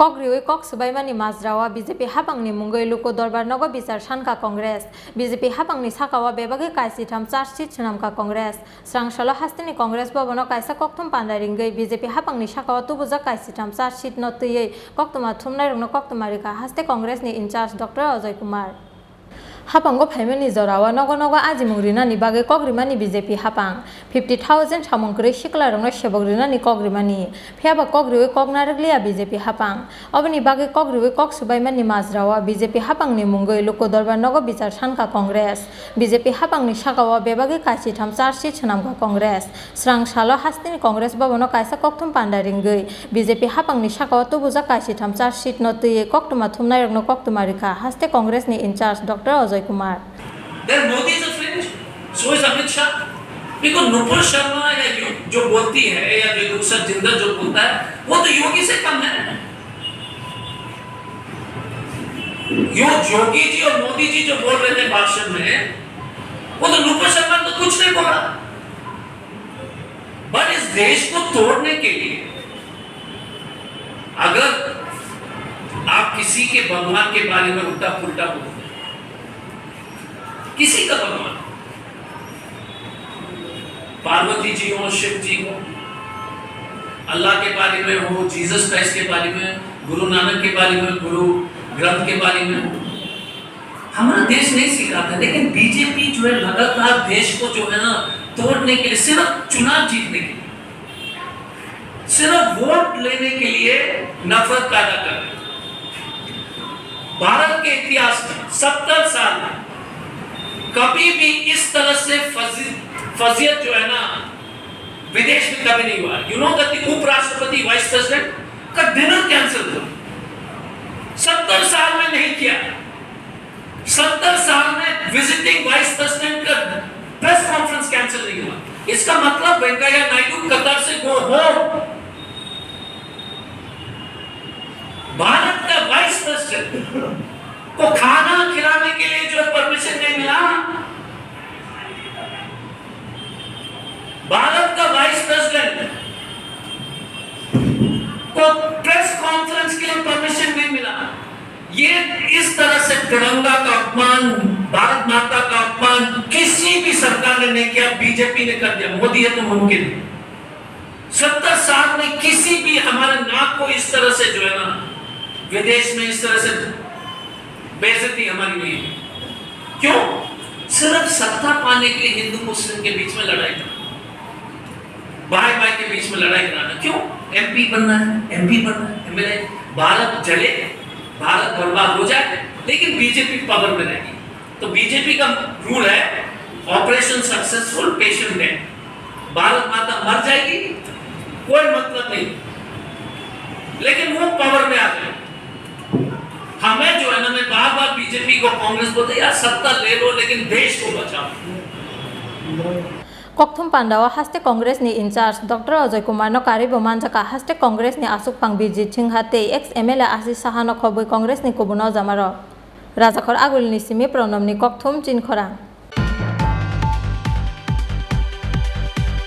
Kogriwi Kok Subaimani Mazrawa BJP Hapangni Mungai Luko Dorbar Nogo Bizar Shanka Congress BJP Hapangni Sakawa Bebagi Kaisi Tham Charsi Chunamka Congress Srang Shalo Hastini Congress Bobono Kaisa Koktum Pandaringai BJP Hapangni Sakawa Tubuza Kaisi Tham Charsi Notuye Koktuma Thumnai Rungno Koktumarika Haste Congress ni in charge Dr. Ajay Kumar Hapango Phaimani Zorawa Nogo Nogo Ajimungrina ni Bage Kogrimani BJP Hapang 50,000 Hamongkri Shikla Rungno Shebogrina ni Kogrimani Phiaba Kogriwi Kognaraglia BJP Hapang Obani Bage Kogriwi Kok Subaimani Mazrawa BJP Hapang ni Mungai Luko Dorbar Nogo Bizar Shanka Congress BJP Hapang ni Shakawa Bebagi Kaisi Tham Charsi Chunamka Congress Srang Shalo Hastini Congress Bobono Kaisa Koktum Pandaringai BJP Hapang ni Shakawa Tubuza Kaisi Tham Charsi Notuye Koktuma Thumnai Rungno Koktumarika Haste Congress ni in charge Dr. Ajay Kumar. Then Modi is a fringe, so is Amit Shah. Because Nupur Sharma या जो बोलती है या जो दूसरा जिंदर जो बोलता है वो तो योगी से कम है। योगी जी और मोदी जी जो बोल रहे थे भाषण में वो तो नुपुर शर्मा तो कुछ नहीं बोला। बट इस देश को तोड़ने के लिए अगर आप किसी के भगवान के बारे में उल्टा पुल्टा बोलते किसी का भगवान पार्वती जी हो शिव जी हो अल्लाह के बारे में हो जीसस क्राइस्ट के बारे में गुरु नानक के बारे में गुरु ग्रंथ के बारे में हमारा देश नहीं सीख रहा था लेकिन बीजेपी जो है लगातार देश को जो है ना तोड़ने के लिए सिर्फ चुनाव जीतने के लिए सिर्फ वोट लेने के लिए नफरत पैदा कर रहे भारत के इतिहास में 70 साल में कभी भी इस तरह से फजियत जो है ना विदेश में कभी नहीं हुआ। यू नो दैट उपराष्ट्रपति वाइस प्रेसिडेंट का डिनर कैंसिल हुआ 70 साल में नहीं किया। 70 साल में विजिटिंग वाइस प्रेसिडेंट का प्रेस कॉन्फ्रेंस कैंसिल नहीं हुआ। इसका मतलब वेंकैया नायडू कतर से गो होम। भारत का वाइस प्रेसिडेंट को खाना खिलाने के लिए जो परमिशन नहीं मिला। भारत का वाइस प्रेसिडेंट को प्रेस कॉन्फ्रेंस के लिए परमिशन नहीं मिला। ये इस तरह से तिरंगा का अपमान भारत माता का अपमान किसी भी सरकार ने नहीं किया बीजेपी ने कर दिया। मोदी है तो मुमकिन 70 साल में किसी भी हमारे नाक को इस तरह से जो है ना विदेश में इस तरह से बेइज्जती हमारी नहीं है। क्यों? सिर्फ सत्ता पाने के लिए हिंदू मुस्लिम के बीच में लड़ाई करना भाई भाई के बीच में लड़ाई कराना। क्यों? एमपी बनना है एमपी बनना है एमएलए। भारत जले भारत बर्बाद हो जाए लेकिन बीजेपी पावर में रहेगी। तो बीजेपी का रूल है operation successful patient death. Bharat माता मर जाएगी कोई मतलब नहीं लेकिन वो पावर में आ जाए। हमें जो है ना मैं बार बार बीजेपी को कांग्रेस बोलते यार सत्ता ले लो लेकिन देश को बचाओ। Kokthum Pandawa Haste Congress ni in charge Dr. Ajay Kumar no Karibo Manjaka Haste Congress ni Asuk Pang Biji Chinghate ex MLA Aziz Sahano Khoboi Congress ni Kubuno Zamaro Rajakhor Agul ni Simi Pronom ni Kokthum Chin Khorang